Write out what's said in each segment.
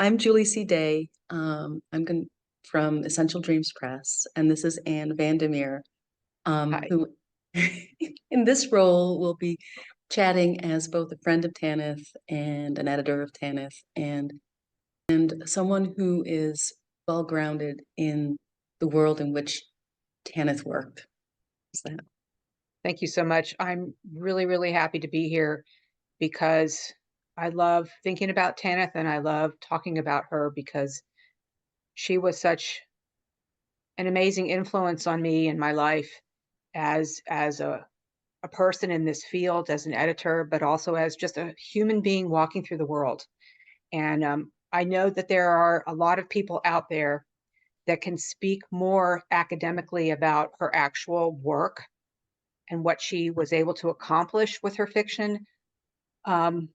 I'm Julie C. Day. From Essential Dreams Press, and this is Anne VanderMeer, Hi. who in this role will be chatting as both a friend of Tanith and an editor of Tanith, and someone who is well grounded in the world in which Tanith worked. Is that? Thank you so much. I'm really, really happy to be here because I love thinking about Tanith and I love talking about her because she was such an amazing influence on me in my life as a person in this field, as an editor, but also as just a human being walking through the world. And I know that there are a lot of people out there that can speak more academically about her actual work and what she was able to accomplish with her fiction. Um,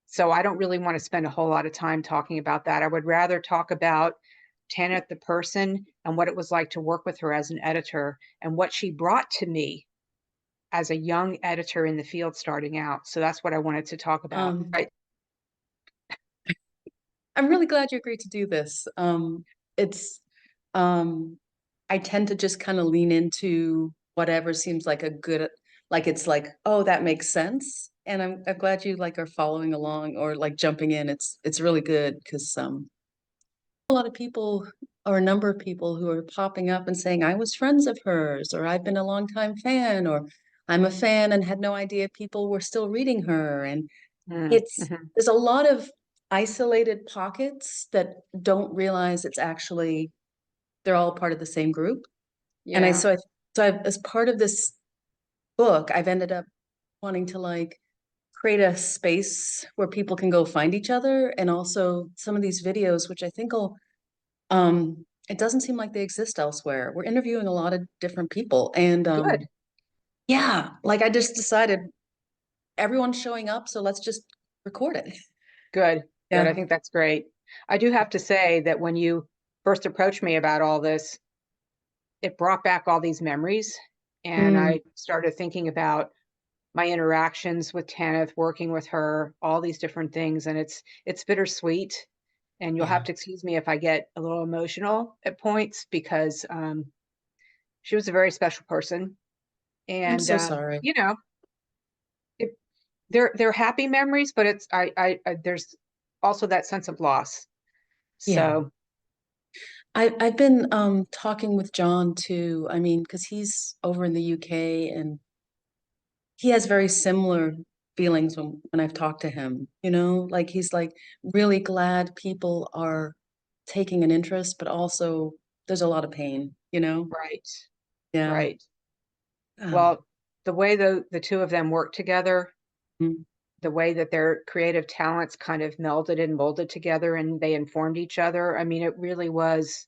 so I don't really want to spend a whole lot of time talking about that. I would rather talk about Tanith the person and what it was like to work with her as an editor and what she brought to me as a young editor in the field starting out. So that's what I wanted to talk about. Um, I'm really glad you agreed to do this. It's I tend to just kind of lean into whatever seems like a good, like it's like, oh, that makes sense. And I'm glad you like are following along or like jumping in. It's really good because a lot of people or a number of people who are popping up and saying, I was friends of hers, or I've been a longtime fan, or I'm a fan and had no idea people were still reading her. And Mm-hmm. there's a lot of isolated pockets that don't realize it's actually they're all part of the same group. And Yeah, as part of this book, I've ended up wanting to like create a space where people can go find each other, and also some of these videos, which I think will it doesn't seem like they exist elsewhere. We're interviewing a lot of different people, and good, yeah, like I just decided everyone's showing up, so let's just record it. good, good. I Yeah. think that's great. I do have to say that when you first approached me about all this, it brought back all these memories. And Mm, I started thinking about my interactions with Tanith, working with her, all these different things. And it's bittersweet. And you'll have yeah. to excuse me if I get a little emotional at points because she was a very special person. I'm And so sorry. it, they're happy memories, but it's I there's also that sense of loss. Yeah. So I've been talking with John too. I mean, because he's over in the UK and he has very similar feelings when I've talked to him, like he's like really glad people are taking an interest, but also there's a lot of pain. right, Yeah. right. Um, Well, the way the two of them work together, mm, the way that their creative talents kind of melded and molded together and they informed each other. I mean, it really was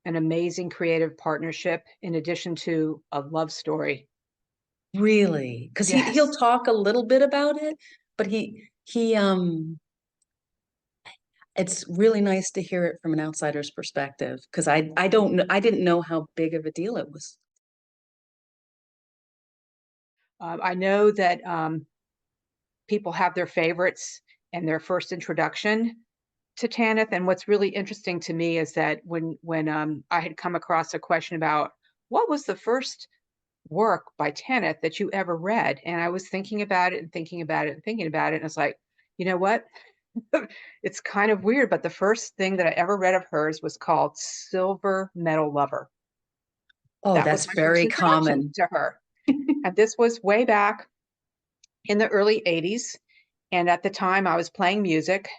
an amazing creative partnership in addition to a love story. really, because he'll Yes. talk a little bit about it, but he it's really nice to hear it from an outsider's perspective because I don't know I didn't know how big of a deal it was. I know that people have their favorites and their first introduction to Tanith. And what's really interesting to me is that when I had come across a question about what was the first work by Tanith that you ever read, and I was thinking about it and thinking about it and thinking about it, and it's like, you know what? It's kind of weird, but the first thing that I ever read of hers was called Silver Metal Lover. Oh, That was that's my first very introduction common. to her. And this was way back in the early 80s. And at the time, I was playing music.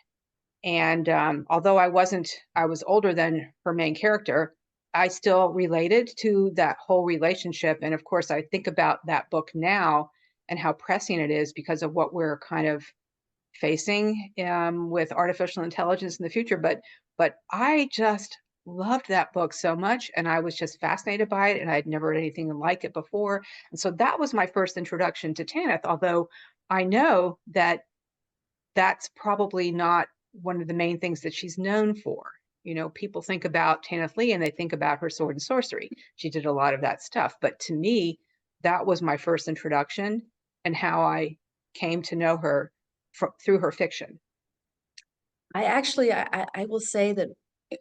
And although I was older than her main character, I still related to that whole relationship. And of course, I think about that book now and how pressing it is because of what we're kind of facing with artificial intelligence in the future. But I just loved that book so much, and I was just fascinated by it, and I'd never read anything like it before. And so that was my first introduction to Tanith. Although I know that that's probably not one of the main things that she's known for. You know, people think about Tanith Lee and they think about her sword and sorcery. She did a lot of that stuff. But to me, that was my first introduction and how I came to know her through her fiction. I will say that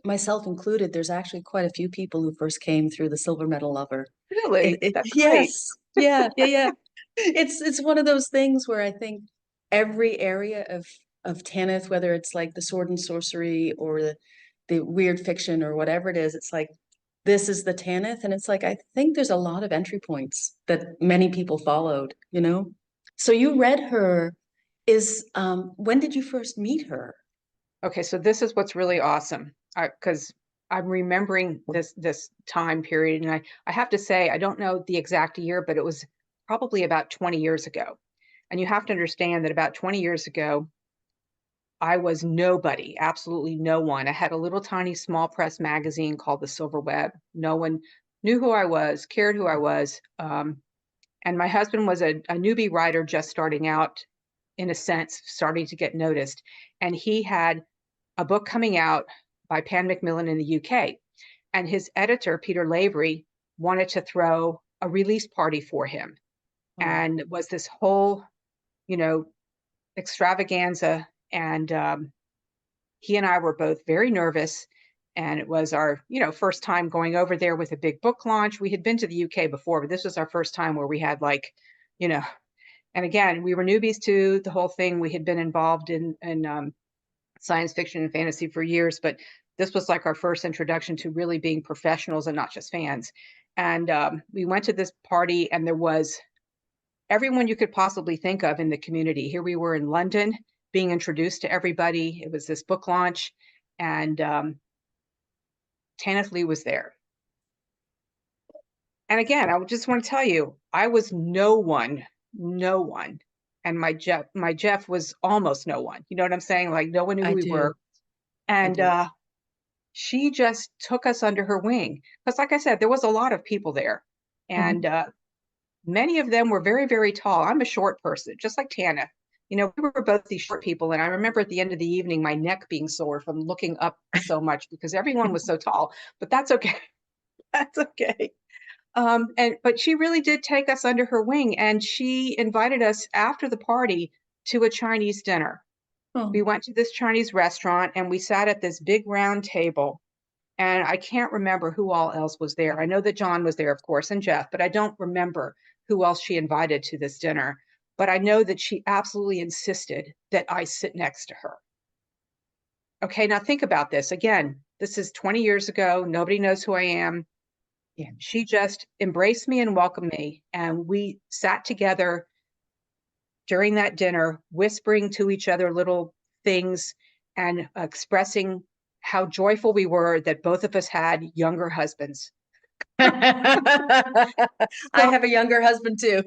myself included, there's actually quite a few people who first came through the Silver Medal Lover. Really? That's great. Yes, yeah, yeah, yeah. It's one of those things where I think every area of Tanith, whether it's like the sword and sorcery or the weird fiction or whatever it is, it's like this is the Tanith, and it's like I think there's a lot of entry points that many people followed, you know? So you read her, is when did you first meet her? Okay, so this is what's really awesome. Because I'm remembering this time period, and I have to say, I don't know the exact year, but it was probably about 20 years ago. And you have to understand that about 20 years ago, I was nobody, absolutely no one. I had a little tiny small press magazine called The Silver Web. No one knew who I was, cared who I was. And my husband was a newbie writer just starting out, in a sense, starting to get noticed. And he had a book coming out by Pan Macmillan in the UK. And his editor, Peter Lavery, wanted to throw a release party for him. Oh, And it was this whole, you know, extravaganza. And he and I were both very nervous. And it was our, first time going over there with a big book launch. We had been to the UK before, but this was our first time where we had like, you know, and again, we were newbies to the whole thing. We had been involved in science fiction and fantasy for years, but this was like our first introduction to really being professionals and not just fans. And we went to this party, and there was everyone you could possibly think of in the community. Here we were in London being introduced to everybody. It was this book launch, and Tanith Lee was there. And again, I just want to tell you, I was no one, no one. And my Jeff was almost no one. You know what I'm saying? Like no one knew who I we do. were. I And do. she just took us under her wing. Because, like I said, there was a lot of people there, and Mhm. many of them were very, very tall. I'm a short person, just like Tana. We were both these short people, and I remember at the end of the evening, my neck being sore from looking up so much because everyone was so tall. But that's okay. That's okay. But she really did take us under her wing, and she invited us after the party to a Chinese dinner. We Oh, went to this Chinese restaurant, and we sat at this big round table, and I can't remember who all else was there. I know that John was there, of course, and Jeff, but I don't remember who else she invited to this dinner. But I know that she absolutely insisted that I sit next to her. Okay, now think about this. Again, this is 20 years ago. Nobody knows who I am. yeah. She just embraced me and welcomed me. And we sat together during that dinner, whispering to each other little things and expressing how joyful we were that both of us had younger husbands. I So have a younger husband too.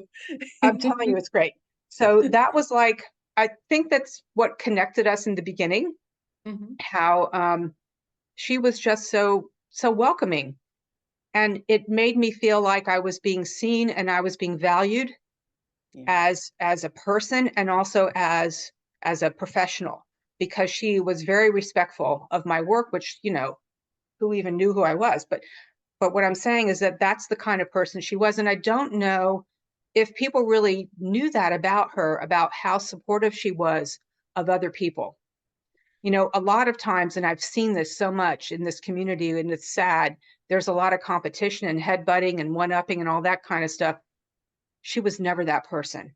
I'm telling you, it's great. So that was like, I think that's what connected us in the beginning, Mhm. how she was just so welcoming. And it made me feel like I was being seen and I was being valued Yeah. as a person and also as a professional, because she was very respectful of my work, which, who even knew who I was. But what I'm saying is that that's the kind of person she was. And I don't know if people really knew that about her, about how supportive she was of other people. A lot of times, and I've seen this so much in this community, and it's sad, there's a lot of competition and headbutting and one upping and all that kind of stuff. She was never that person,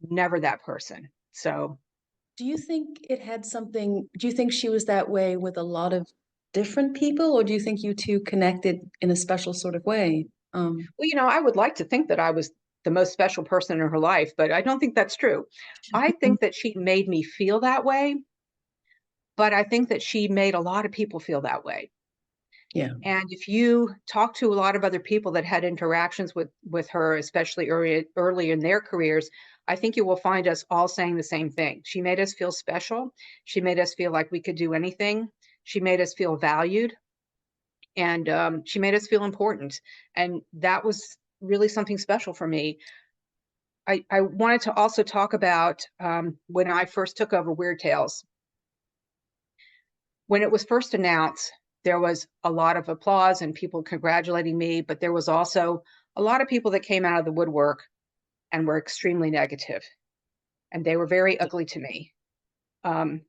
never that person. So, Do you think it had something, do you think she was that way with a lot of different people, or do you think you two connected in a special sort of way? well, I would like to think that I was the most special person in her life, but I don't think that's true. I think that she made me feel that way, but I think that she made a lot of people feel that way. Yeah. And if you talk to a lot of other people that had interactions with her, especially early in their careers, I think you will find us all saying the same thing. She made us feel special. She made us feel like we could do anything. She made us feel valued, and she made us feel important. And that was really something special for me. I wanted to also talk about when I first took over Weird Tales. When it was first announced, there was a lot of applause and people congratulating me, but there was also a lot of people that came out of the woodwork and were extremely negative, and they were very ugly to me. Um,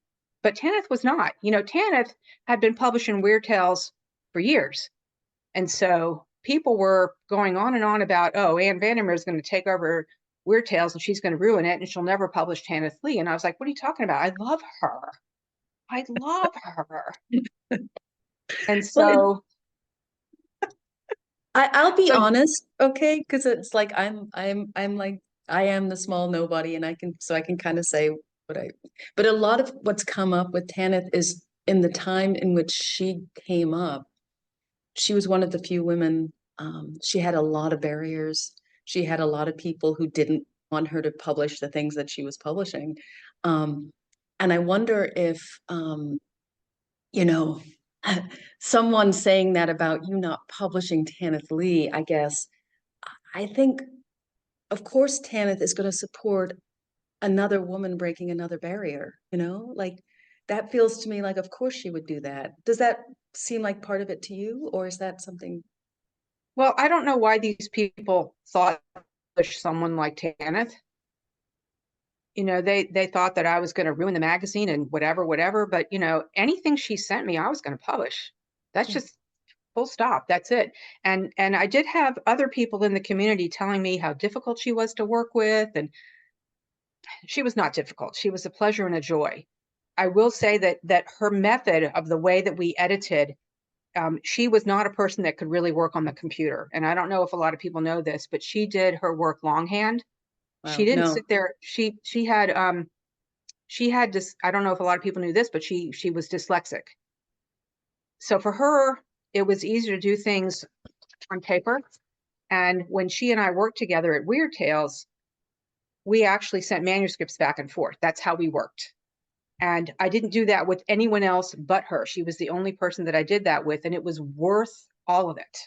But Tanith was not. Tanith had been publishing Weird Tales for years. And so people were going on and on about, oh, Anne VanderMeer is going to take over Weird Tales and she's going to ruin it and she'll never publish Tanith Lee. And I was like, what are you talking about? I love her. I love her. And Well, so, I'll be so honest, okay? Because it's like I'm like I am the small nobody, and I can kind of say what I. But a lot of what's come up with Tanith is in the time in which she came up. She was one of the few women. She had a lot of barriers. She had a lot of people who didn't want her to publish the things that she was publishing, um, and I wonder if you know, someone saying that about you not publishing Tanith Lee, I guess, I think, of course, Tanith is going to support another woman breaking another barrier, like that feels to me like, of course, she would do that. Does that seem like part of it to you, or is that something? well, I don't know why these people thought someone like Tanith. They thought that I was going to ruin the magazine and whatever. But anything she sent me, I was going to publish. That's Yeah. just full stop. That's it. And I did have other people in the community telling me how difficult she was to work with, and she was not difficult. She was a pleasure and a joy. I will say that her method of the way that we edited, she was not a person that could really work on the computer. And I don't know if a lot of people know this, but she did her work longhand. She Wow, didn't no. sit there. She had this. I don't know if a lot of people knew this, but she was dyslexic. So for her, it was easier to do things on paper. And when she and I worked together at Weird Tales, we actually sent manuscripts back and forth. That's how we worked. And I didn't do that with anyone else but her. She was the only person that I did that with. And it was worth all of it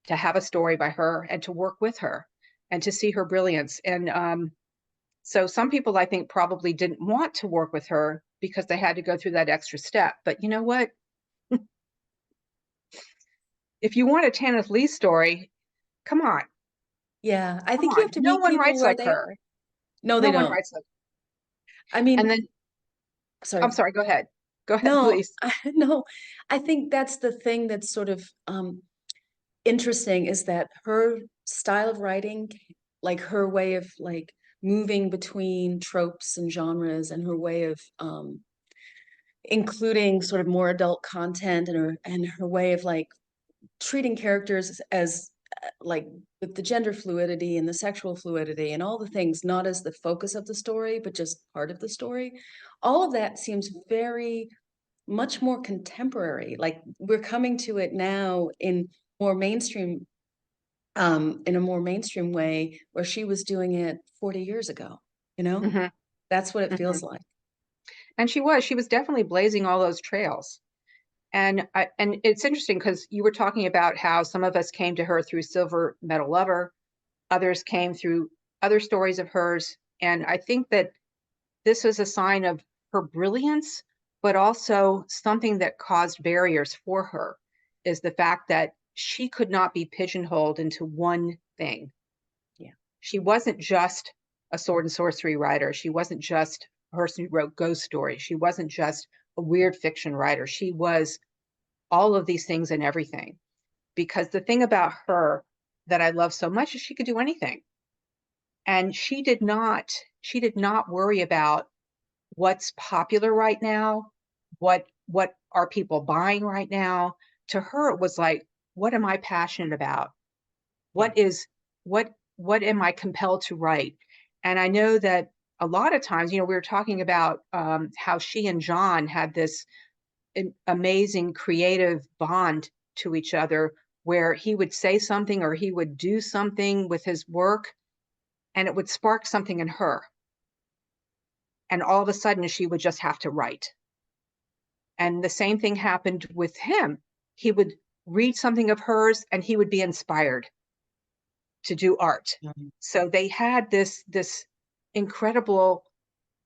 to have a story by her and to work with her and to see her brilliance. And so some people, I think, probably didn't want to work with her because they had to go through that extra step. But you know what? If you want a Tanith Lee story, come on, Yeah, I come think you have on. to No meet one people writes where like they her. are. No, No they one don't. writes like. I And mean, then sorry. I'm sorry. Go ahead. Go ahead, No, please. no, I think that's the thing that's sort of interesting is that her style of writing, like her way of like moving between tropes and genres, and her way of including sort of more adult content, and her way of like treating characters as like with the gender fluidity and the sexual fluidity and all the things, not as the focus of the story, but just part of the story. All of that seems very much more contemporary. Like we're coming to it now more mainstream, in a more mainstream way, where she was doing it 40 years ago, you know? Hmm. That's what it Hmm. feels like. And she was definitely blazing all those trails. And it's interesting because you were talking about how some of us came to her through Silver Medal Lover, others came through other stories of hers. And I think that this was a sign of her brilliance, but also something that caused barriers for her is the fact that she could not be pigeonholed into one thing. Yeah. She wasn't just a sword and sorcery writer. She wasn't just a person who wrote ghost stories. She wasn't just a weird fiction writer. She was all of these things and everything. Because the thing about her that I love so much is she could do anything. And she did not worry about what's popular right now, what are people buying right now. To her it was like, what am I passionate about? Yeah. What am I compelled to write? And I know that a lot of times, we were talking about how she and John had this amazing creative bond to each other, where he would say something or he would do something with his work and it would spark something in her, and all of a sudden she would just have to write. And the same thing happened with him. He would read something of hers and he would be inspired to do art. Mhm. So they had this incredible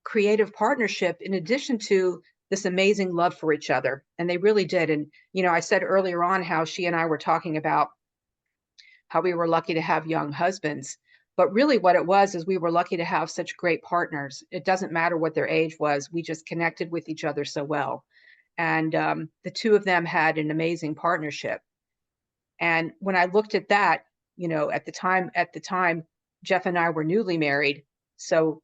creative partnership in addition to this amazing love for each other. And they really did. And I said earlier on how she and I were talking about how we were lucky to have young husbands, But really what it was is we were lucky to have such great partners. It doesn't matter what their age was. We just connected with each other so well. And the two of them had an amazing partnership. And when I looked at that, at the time, Jeff and I were newly married. So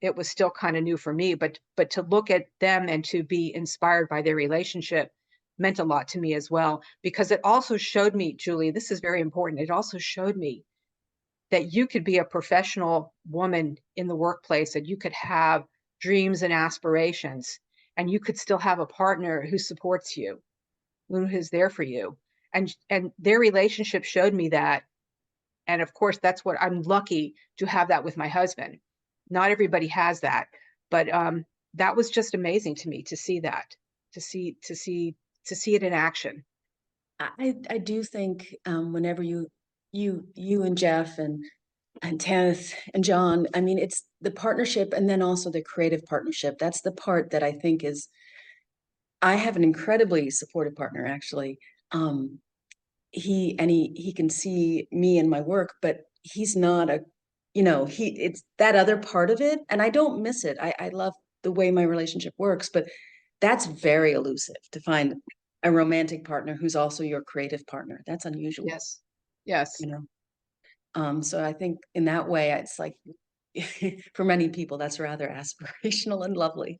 it was still kind of new for me, but to look at them and to be inspired by their relationship meant a lot to me as well, because it also showed me, Julie, this is very important. It also showed me that you could be a professional woman in the workplace and you could have dreams and aspirations and you could still have a partner who supports you, who's there for you. And their relationship showed me that. And of course, that's what I'm lucky to have that with my husband. Not everybody has that, but that was just amazing to me to see that, to see it in action. I do think whenever you and Jeff and Tanith and John, I mean, it's the partnership and then also the creative partnership. That's the part that I think is, I have an incredibly supportive partner, actually. Um, he can see me and my work, but he's not a, it's that other part of it, and I don't miss it. I love the way my relationship works, but that's very elusive to find a romantic partner who's also your creative partner. That's unusual, Yes. Yes. you know. So I think in that way, it's like for many people, that's rather aspirational and lovely.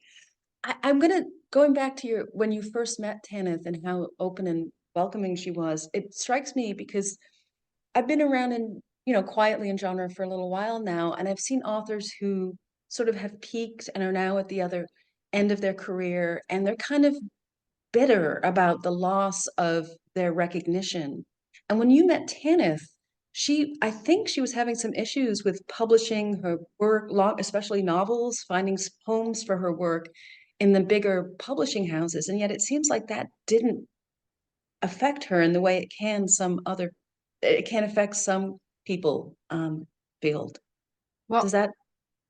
I'm gonna going back to your when you first met Tanith and how open and welcoming she was. It strikes me because I've been around in, quietly in genre for a little while now, and I've seen authors who sort of have peaked and are now at the other end of their career, and they're kind of bitter about the loss of their recognition. And when you met Tanith, I think she was having some issues with publishing her work, especially novels, finding homes for her work in the bigger publishing houses. And yet it seems like that didn't affect her in the way it can affect some people field. Does Well, that,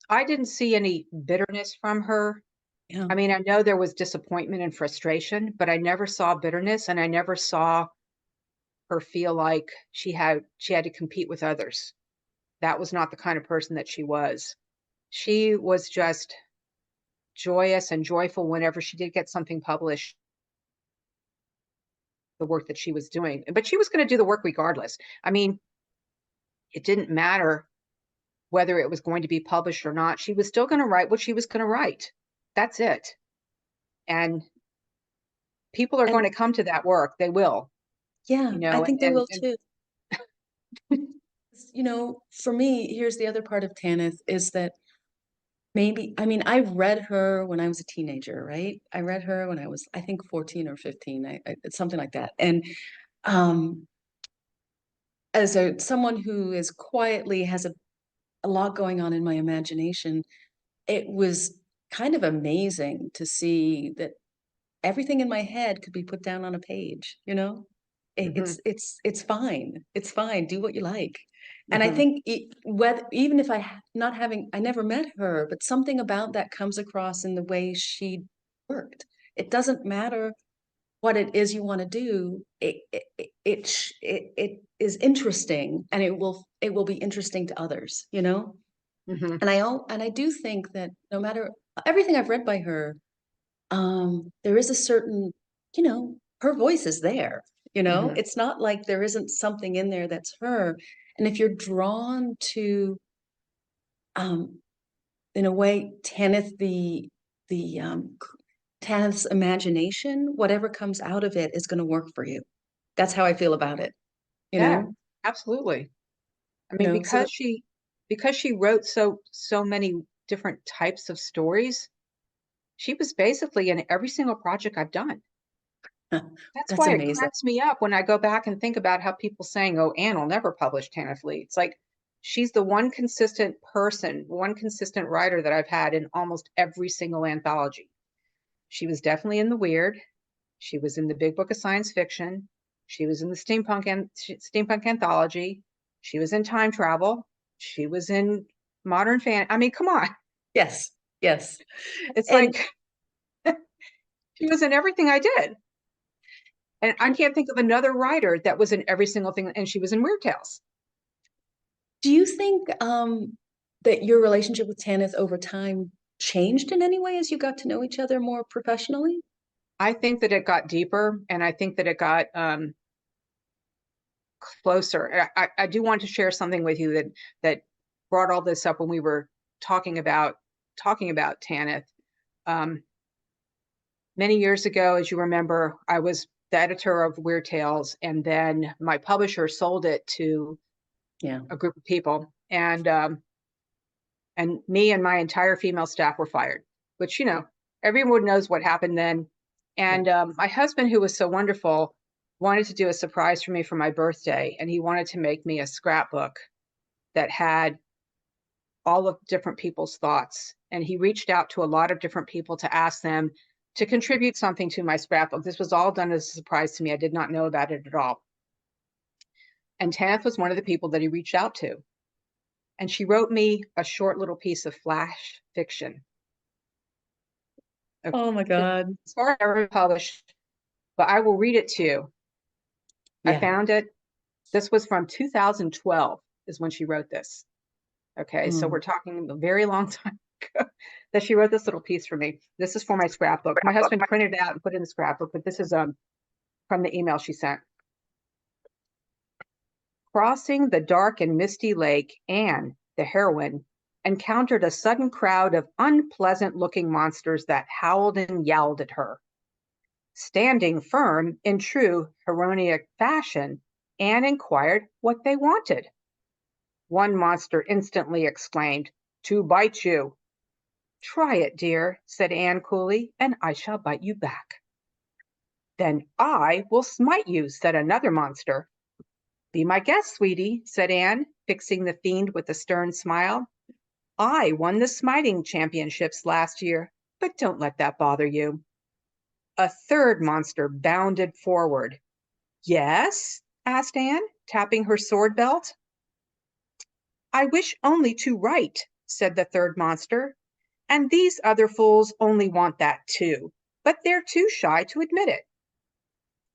I didn't see any bitterness from her. yeah. I mean, I know there was disappointment and frustration, but I never saw bitterness and I never saw her feel like she had to compete with others. That was not the kind of person that she was. She was just joyous and joyful whenever she did get something published, the work that she was doing. But she was going to do the work regardless. I mean, it didn't matter whether it was going to be published or not. She was still going to write what she was going to write. That's it. And people are And going to come to that work. They will, yeah, I think they will and too. For me, here's the other part of Tanith is that maybe, I mean, I read her when I was a teenager, right? I read her when I was, I think, 14 or 15, it's something like that. And um, as someone who is quietly has a lot going on in my imagination, it was kind of amazing to see that everything in my head could be put down on a page, mhm, it's fine. It's fine. Do what you like. And I mhm, think whether even if not having I never met her, but something about that comes across in the way she worked. It doesn't matter what it is you want to do. It is interesting, and it will be interesting to others, mhm, and I do think that no matter everything I've read by her, there is a certain, her voice is there, mhm, it's not like there isn't something in there that's her. And if you're drawn to, um, in a way, the Tanith's imagination, whatever comes out of it is going to work for you. That's how I feel about it, you yeah, know, absolutely. I mean, so that, because she wrote so many different types of stories, she was basically in every single project I've done. That's that's why it amazing. cracks me up when I go back and think about how people saying, "Oh, Anne will never publish Tanith Lee." It's like she's the one consistent person, one consistent writer that I've had in almost every single anthology. She was definitely in the weird. She was in the Big Book of Science Fiction. She was in the steampunk anthology. She was in time travel. She was in modern fan. I mean, come on. Yes, yes. It's And like she was in everything I did. And I and can't think of another writer that was in every single thing. And she was in Weird Tales. Do you think that your relationship with Tanith over time changed in any way as you got to know each other more professionally? I think that it got deeper, and I think that it got closer. I do want to share something with you that brought all this up when we were talking about Tanith. Um, Many years ago, as you remember, I was the editor of Weird Tales, and then my publisher sold it to Yeah. a group of people, and me and my entire female staff were fired. Which, everyone knows what happened then. Yeah. And my husband, who was so wonderful, wanted to do a surprise for me for my birthday, and he wanted to make me a scrapbook that had all of different people's thoughts. And he reached out to a lot of different people to ask them to contribute something to my scrapbook. This was all done as a surprise to me. I did not know about it at all. And Tanith was one of the people that he reached out to. And she wrote me a short little piece of flash fiction. Okay. Oh my God. It's far never published, but I will read it to you. I Yeah. found it. This was from 2012 is when she wrote this. Okay, so we're talking a very long time ago that she wrote this little piece for me. This is for my scrapbook. My husband printed it out and put it in the scrapbook, but this is from the email she sent. Crossing the dark and misty lake, Anne, the heroine, encountered a sudden crowd of unpleasant-looking monsters that howled and yowled at her. Standing firm in true heroic fashion, Anne inquired what they wanted. One monster instantly exclaimed, "To bite you." "Try it, dear," said Anne coolly, "and I shall bite you back." "Then I will smite you," said another monster. "Be my guest, sweetie," said Anne, fixing the fiend with a stern smile. "I won the smiting championships last year, but don't let that bother you." A third monster bounded forward. "Yes?" asked Anne, tapping her sword belt. "I wish only to write," said the third monster, "and these other fools only want that too, but they're too shy to admit it."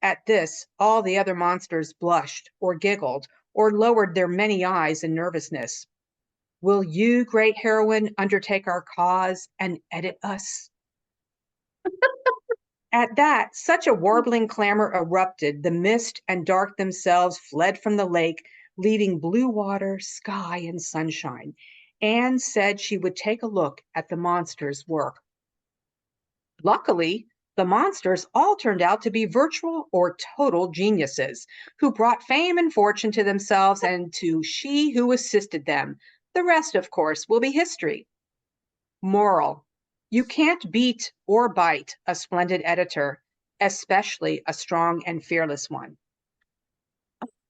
At this, all the other monsters blushed or giggled or lowered their many eyes in nervousness. "Will you, great heroine, undertake our cause and edit us?" At that, such a warbling clamor erupted, the mist and dark themselves fled from the lake, leaving blue water, sky, and sunshine. Anne said she would take a look at the monsters' work. Luckily, the monsters all turned out to be virtual or total geniuses who brought fame and fortune to themselves and to she who assisted them. The rest, of course, will be history. Moral: you can't beat or bite a splendid editor, especially a strong and fearless one.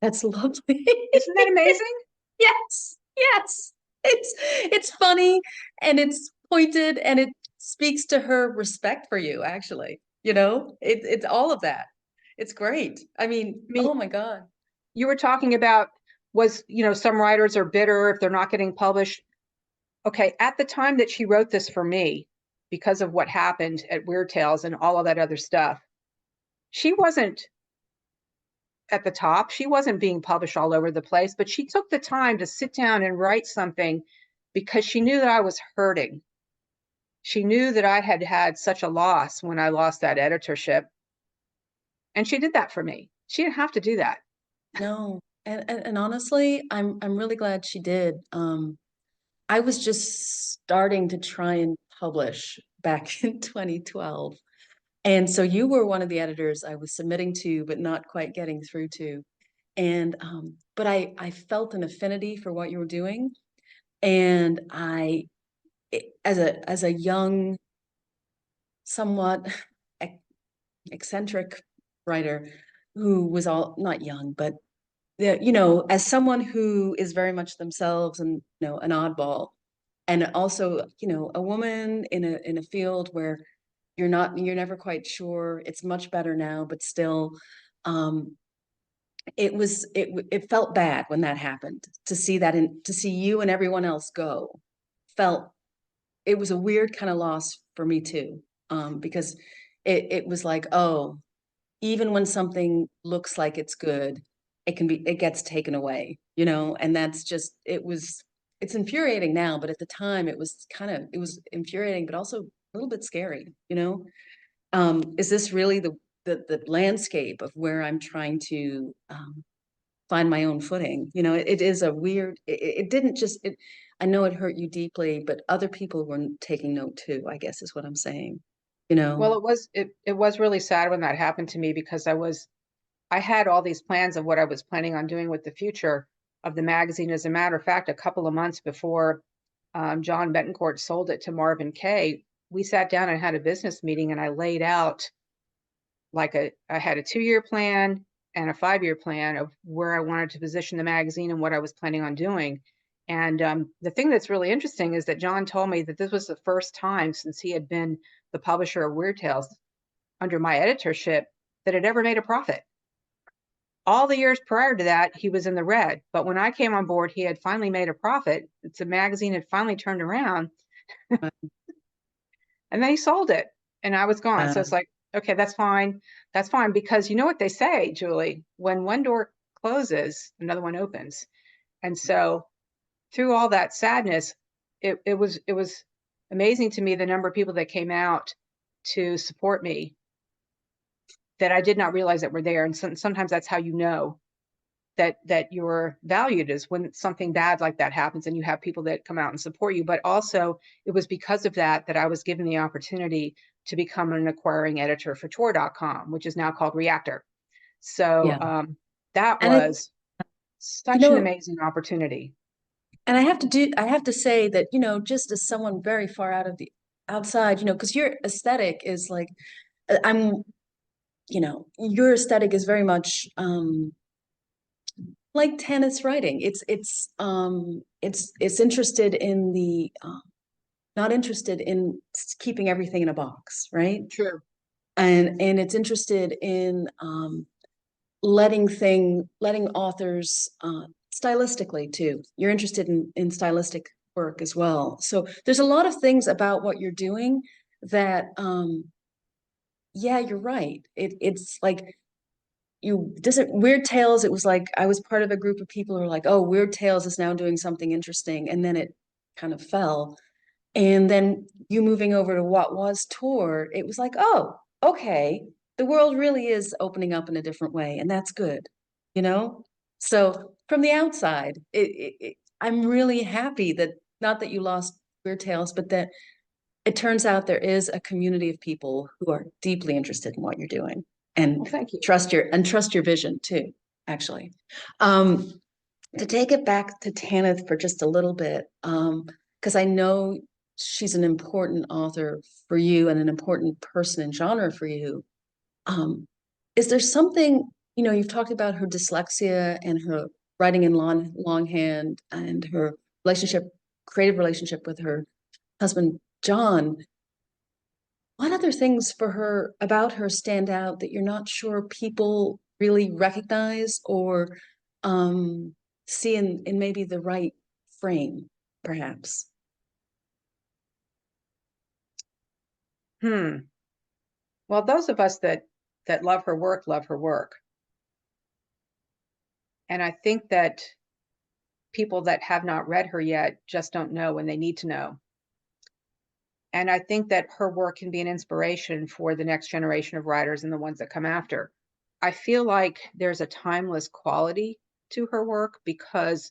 That's lovely. Isn't that amazing? Yes. Yes. It's funny and it's pointed and it speaks to her respect for you, actually. It's all of that. It's great. I mean, I mean, oh my God. you were talking about some writers are bitter if they're not getting published. Okay, at the time that she wrote this for me, because of what happened at Weird Tales and all of that other stuff, she wasn't at the top. She wasn't being published all over the place, but she took the time to sit down and write something because she knew that I was hurting. She knew that I had had such a loss when I lost that editorship. And she did that for me. She didn't have to do that. No. And honestly, I'm really glad she did. I was just starting to try and publish back in 2012. And so you were one of the editors I was submitting to, but not quite getting through to. And but I felt an affinity for what you were doing. And as a young, somewhat eccentric writer who was all not young, but as someone who is very much themselves and an oddball, and also a woman in a field where you're never quite sure. It's much better now, but still, um, it felt bad when that happened to see that and to see you and everyone else go. Felt it was a weird kind of loss for me too, because it was like, oh, even when something looks like it's good, it gets taken away, you know, and that's just, it's infuriating now, but at the time it was infuriating, but also a little bit scary, you know? Is this really the landscape of where I'm trying to find my own footing? You know, it is a weird, it didn't just, I know it hurt you deeply, but other people were taking note too, I guess is what I'm saying, you Well, know? it was really sad when that happened to me because I had all these plans of what I was planning on doing with the future of the magazine. As a matter of fact, a couple of months before John Betancourt sold it to Marvin Kaye, we sat down and had a business meeting, and I laid out I had a 2-year plan and a 5-year plan of where I wanted to position the magazine and what I was planning on doing. And the thing that's really interesting is that John told me that this was the first time since he had been the publisher of Weird Tales under my editorship that it ever made a profit. All the years prior to that, he was in the red. But when I came on board, he had finally made a profit. The magazine had finally turned around, and then he sold it, and I was gone. So Uh, it's like, okay, that's fine. That's fine. Because you know what they say, Julie, when one door closes, another one opens. And so through all that sadness, it was amazing to me the number of people that came out to support me that I did not realize that were there. And sometimes that's how you know that you're valued, is when something bad like that happens and you have people that come out and support you. But also it was because of that that I was given the opportunity to become an acquiring editor for Tor.com, which is now called Reactor. So yeah. that And was you such an know, amazing opportunity. and I have to say that, you know, just as someone very far out of the outside, you know, because your aesthetic is like, I'm, you know, your aesthetic is very much like Tanith's writing. It's interested in the not interested in keeping everything in a box, right? True. And it's interested in letting authors stylistically too. You're interested in stylistic work as well. So there's a lot of things about what you're doing that yeah, you're right. It's like you doesn't Weird Tales, it was like I was part of a group of people who were like, oh, Weird Tales is now doing something interesting, and then it kind of fell. And then you moving over to what was Tor, it was like, oh, okay, the world really is opening up in a different way, and that's good, you know? So from the outside, I'm really happy that not that you lost Weird Tales, but that it turns out there is a community of people who are deeply interested in what you're doing Well, and thank you. trust your vision too, actually. Um, to take it back to Tanith for just a little bit, because I know she's an important author for you and an important person in genre for you. Um, is there something, you know, you've talked about her dyslexia and her writing in longhand and her relationship, creative relationship with her husband, John. What other things for her about her stand out that you're not sure people really recognize or see in maybe the right frame, perhaps? Hmm. Well, those of us that love her work. And I think that people that have not read her yet just don't know when they need to know. And I think that her work can be an inspiration for the next generation of writers and the ones that come after. I feel like there's a timeless quality to her work because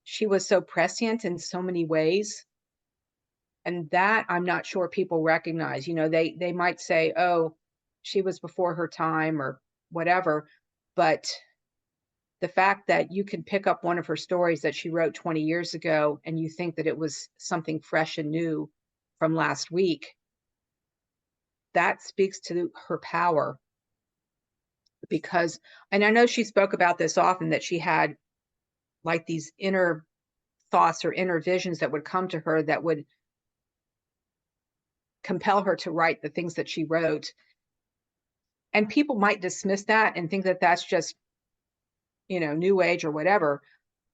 she was so prescient in so many ways. And that I'm not sure people recognize. You know, they might say, "Oh, she was before her time," or whatever. But the fact that you can pick up one of her stories that she wrote 20 years ago and you think that it was something fresh and new from last week, that speaks to her power. Because, and I know she spoke about this often, that she had like these inner thoughts or inner visions that would come to her that would compel her to write the things that she wrote. And people might dismiss that and think that that's just, you know, new age or whatever.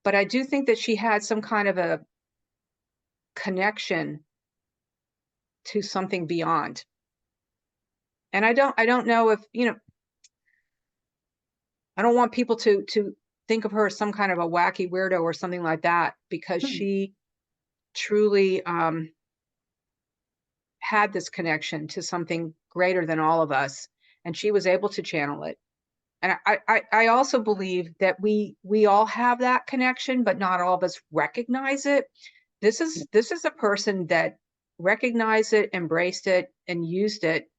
But I do think that she had some kind of a connection to something beyond. And I don't know if, you know, I don't want people to think of her as some kind of a wacky weirdo or something like that, because Hmm. she truly had this connection to something greater than all of us, and she was able to channel it. And I also believe that we all have that connection, but not all of us recognize it. This is a person that recognized it, embraced it, and used it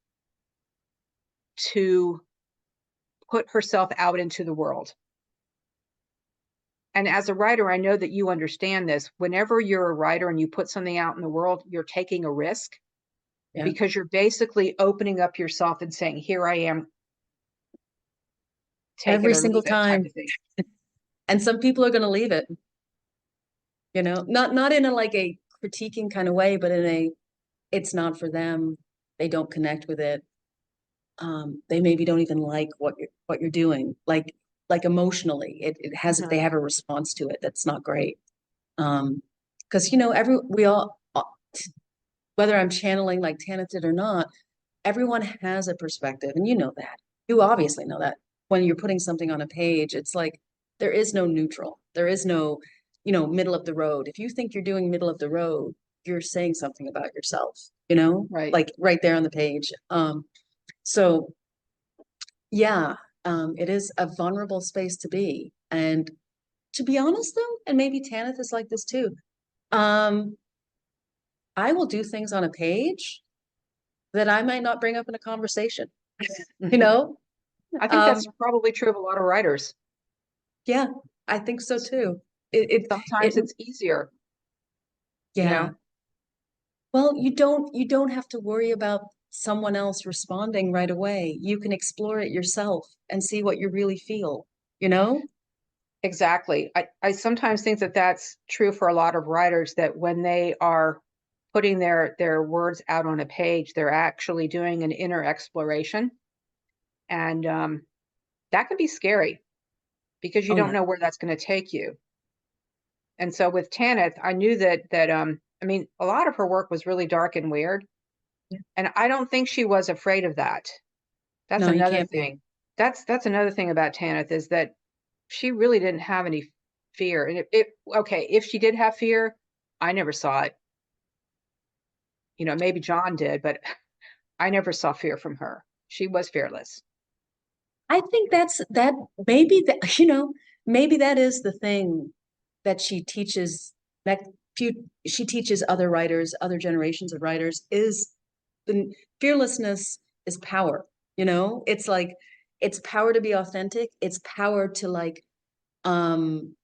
to put herself out into the world. And as a writer, I know that you understand this. Whenever you're a writer and you put something out in the world, you're taking a risk, Yeah. because you're basically opening up yourself and saying, here I am, take it Every or single leave it type time. of thing. And some people are going to leave it, not in a like a critiquing kind of way, but in a, it's not for them. They don't connect with it. They maybe don't even like what you're doing. Like emotionally, it has, they Mhm. have a response to it that's not great. Because we all, whether I'm channeling like Tanith did or not, everyone has a perspective, and you know that. You obviously know that. When you're putting something on a page, it's like there is no neutral. There is no, middle of the road. If you think you're doing middle of the road, you're saying something about yourself, Right. like right there on the page. So yeah, it is a vulnerable space to be. And to be honest though, and maybe Tanith is like this too, um, I will do things on a page that I might not bring up in a conversation, you Mhm. know? I think Um, that's probably true of a lot of writers. yeah, I think so too. It, Sometimes it's easier, you yeah. know? Well, you don't have to worry about someone else responding right away. You can explore it yourself and see what you really feel, you know? Exactly. I sometimes think that that's true for a lot of writers, that when they are putting their words out on a page, they're actually doing an inner exploration. And that can be scary, because you Oh don't yeah. know where that's going to take you. And so with Tanith, I knew that I mean, a lot of her work was really dark and weird, Yeah. and I don't think she was afraid of that. That's No, you another can't be. thing. That's another thing about Tanith, is that she really didn't have any fear. And it okay, if she did have fear, I never saw it. Maybe John did, but I never saw fear from her. She was fearless. I think that maybe that maybe that is the thing that she teaches that few she teaches other writers, other generations of writers, is the fearlessness is power. It's like it's power to be authentic. It's power to like um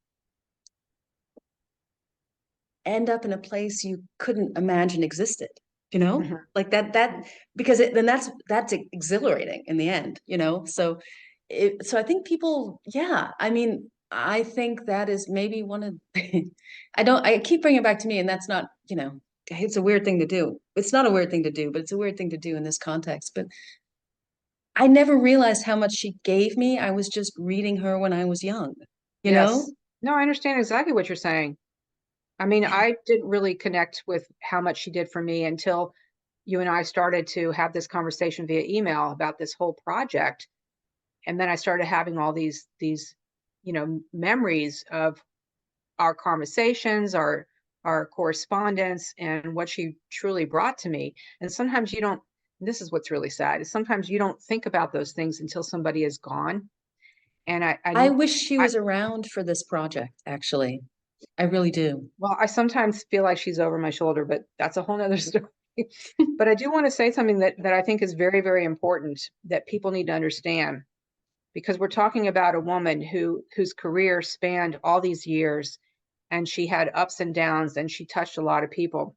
end up in a place you couldn't imagine existed. Mhm. Like that because then that's exhilarating in the end. So I think people, yeah, I mean, I think that is maybe one of I keep bringing it back to me, and that's not, it's a weird thing to do. It's not a weird thing to do, but it's a weird thing to do in this context. But I never realized how much she gave me. I was just reading her when I was young, you know? Yes. No, I understand exactly what you're saying. I mean, Yeah. I didn't really connect with how much she did for me until you and I started to have this conversation via email about this whole project. And then I started having all these memories of our conversations, our correspondence, and what she truly brought to me. And sometimes you don't, this is what's really sad, is sometimes you don't think about those things until somebody is gone. And I wish she I was around for this project, actually. I really do. well, I sometimes feel like she's over my shoulder, but that's a whole nother story. But I do want to say something that I think is very, very important, that people need to understand, because we're talking about a woman whose career spanned all these years, and she had ups and downs, and she touched a lot of people.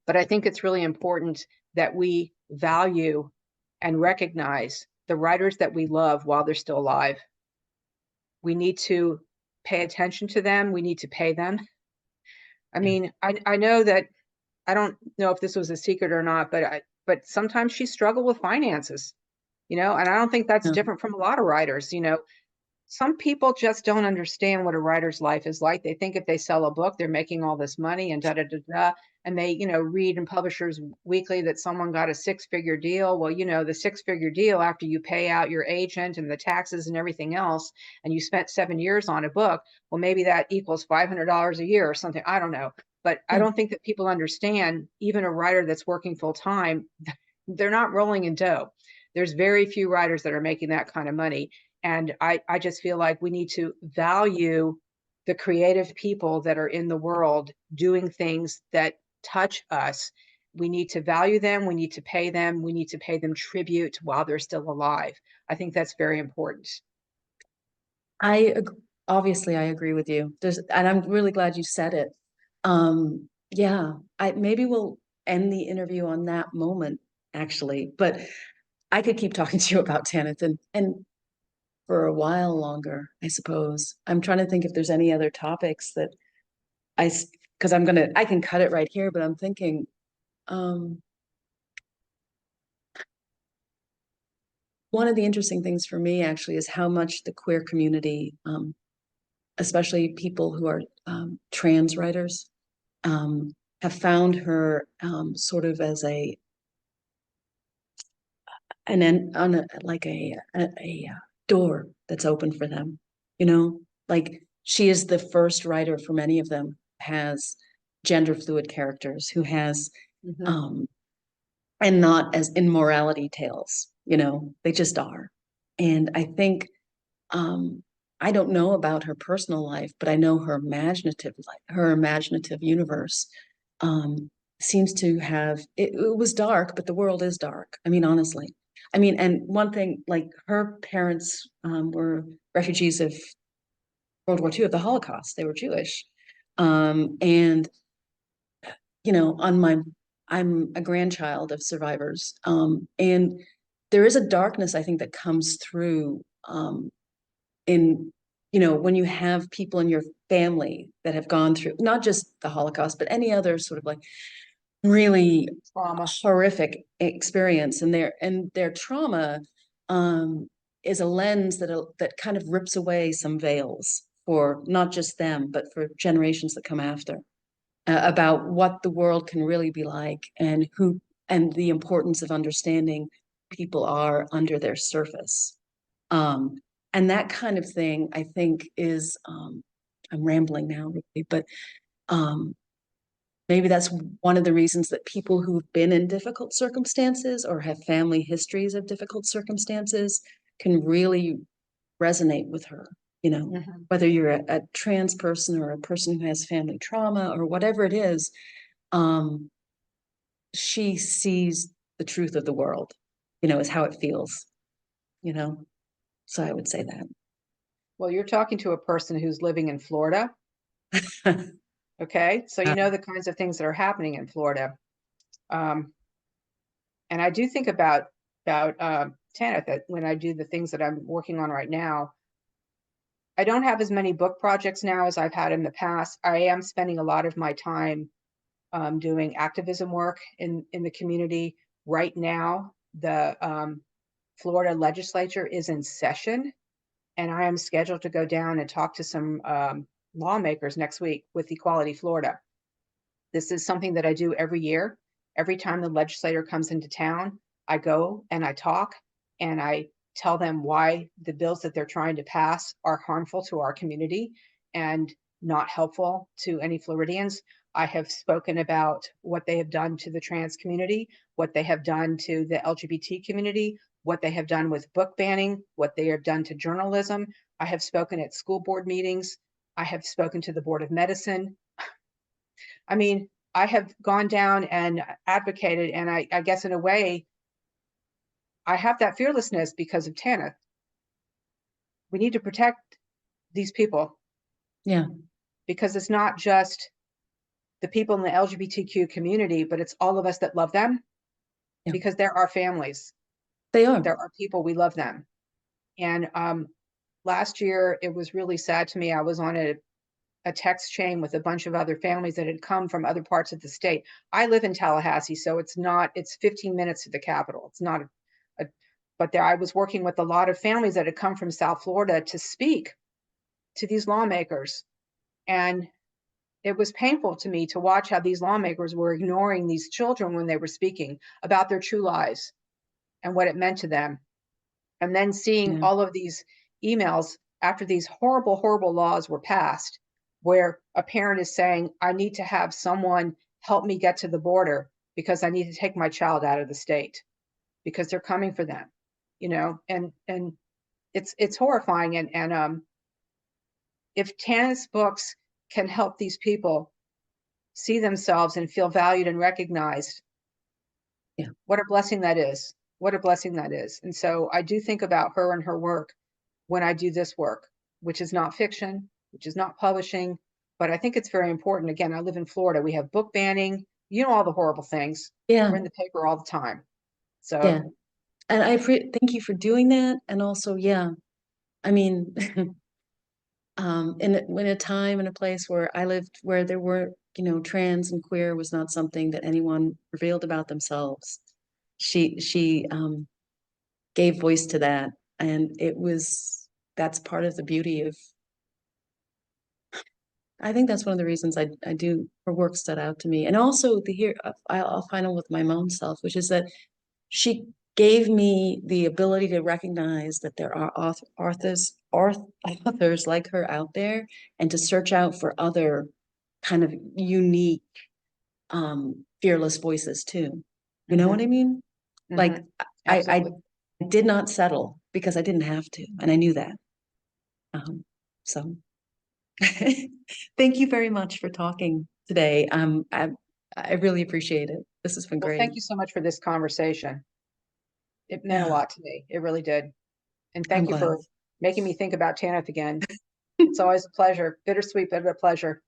But I think it's really important that we value and recognize the writers that we love while they're still alive. We need to pay attention to them. We need to pay them. I Yeah. mean, I know that, I don't know if this was a secret or not, but sometimes she struggled with finances, and I don't think that's No. different from a lot of writers. some people just don't understand what a writer's life is like. They think if they sell a book, they're making all this money and da da da da. And they, read in Publishers Weekly that someone got a six-figure deal. Well, the six-figure deal after you pay out your agent and the taxes and everything else, and you spent 7 years on a book. Well, maybe that equals $500 a year or something. I don't know. But I Yeah. don't think that people understand, even a writer that's working full time, they're not rolling in dough. There's very few writers that are making that kind of money. And I just feel like we need to value the creative people that are in the world doing things that touch us. We need to value them. We need to pay them. We need to pay them tribute while they're still alive. I think that's very important. Obviously I agree with you. And I'm really glad you said it. Yeah, I maybe we'll end the interview on that moment, actually. But I could keep talking to you about Tanith and for a while longer, I suppose. I'm trying to think if there's any other topics that because I can cut it right here, but I'm thinking, um, one of the interesting things for me actually is how much the queer community, especially people who are trans writers, um, have found her sort of as like a door that's open for them. Like she is the first writer for many of them has gender fluid characters who has Mhm. um, and not as in morality tales. They just are. And I think um, I don't know about her personal life, but I know her imaginative life, her imaginative universe seems to have it was dark, but the world is dark. I mean, honestly. I mean, and one thing, like her parents were refugees of World War II, of the Holocaust. They were Jewish. And on my I'm a grandchild of survivors. And there is a darkness, I think, that comes through in when you have people in your family that have gone through not just the Holocaust, but any other sort of like really Trauma. horrific experience, and their trauma um, is a lens that kind of rips away some veils for not just them, but for generations that come after, about what the world can really be like and the importance of understanding people are under their surface. Um, and that kind of thing, I think, is I'm rambling now, really, but um, maybe that's one of the reasons that people who've been in difficult circumstances or have family histories of difficult circumstances can really resonate with her. Mhm. Whether you're a trans person or a person who has family trauma or whatever it is, um, she sees the truth of the world, is how it feels, you know. So I would say Well, you're talking to a person who's living in Florida. that. Okay. So you know the kinds of things that are happening in Florida. Um, and I do think about Tanith that when I do the things that I'm working on right now. I don't have as many book projects now as I've had in the past. I am spending a lot of my time doing activism work in the community. Right now, the Florida legislature is in session, and I am scheduled to go down and talk to some lawmakers next week with Equality Florida. This is something that I do every year. Every time the legislator comes into town, I go and I talk and I tell them why the bills that they're trying to pass are harmful to our community and not helpful to any Floridians. I have spoken about what they have done to the trans community, what they have done to the LGBT community, what they have done with book banning, what they have done to journalism. I have spoken at school board meetings. I have spoken to the Board of Medicine. I mean, I have gone down and advocated, and I guess in a way, I have that fearlessness because of Tanith. We need to protect these people Yeah, because it's not just the people in the LGBTQ community, but it's all of us that love them yeah, because they're our families. they are. They're our people. We love them. And last year, it was really sad to me. I was on a text chain with a bunch of other families that had come from other parts of the state. I live in Tallahassee, so it's 15 minutes to the capital. It's not a but there I was working with a lot of families that had come from South Florida to speak to these lawmakers. And it was painful to me to watch how these lawmakers were ignoring these children when they were speaking about their true lives and what it meant to them. And then seeing Yeah. all of these emails after these horrible, horrible laws were passed, where a parent is saying, I need to have someone help me get to the border because I need to take my child out of the state because they're coming for them, and it's horrifying. And if Tanith's books can help these people see themselves and feel valued and recognized, Yeah. what a blessing that is. What a blessing that is. And so I do think about her and her work when I do this work, which is not fiction, which is not publishing, but I think it's very important. Again, I live in Florida. We have book banning, all the horrible things. Yeah. We're in the paper all the time. Yeah. So, And thank you for doing that. And also, yeah, I mean, in a time and a place where I lived, where there were, trans and queer was not something that anyone revealed about themselves. She gave voice to that, and that's part of the beauty of. I think that's one of the reasons I do her work stood out to me, and also I'll final with my own self, which is that she gave me the ability to recognize that there are authors like her out there, and to search out for other kind of unique, fearless voices too. You know what I mhm, mean? Like, mhm, I absolutely. did not settle because I didn't have to, and I knew that. So thank you very much for talking today. I really appreciate it. This has been Well, great. thank you so much for this conversation. It meant a Yeah, lot to me. It really did. And I'm thank you glad. for making me think about Tanith again. It's always a pleasure. Bittersweet, but a pleasure.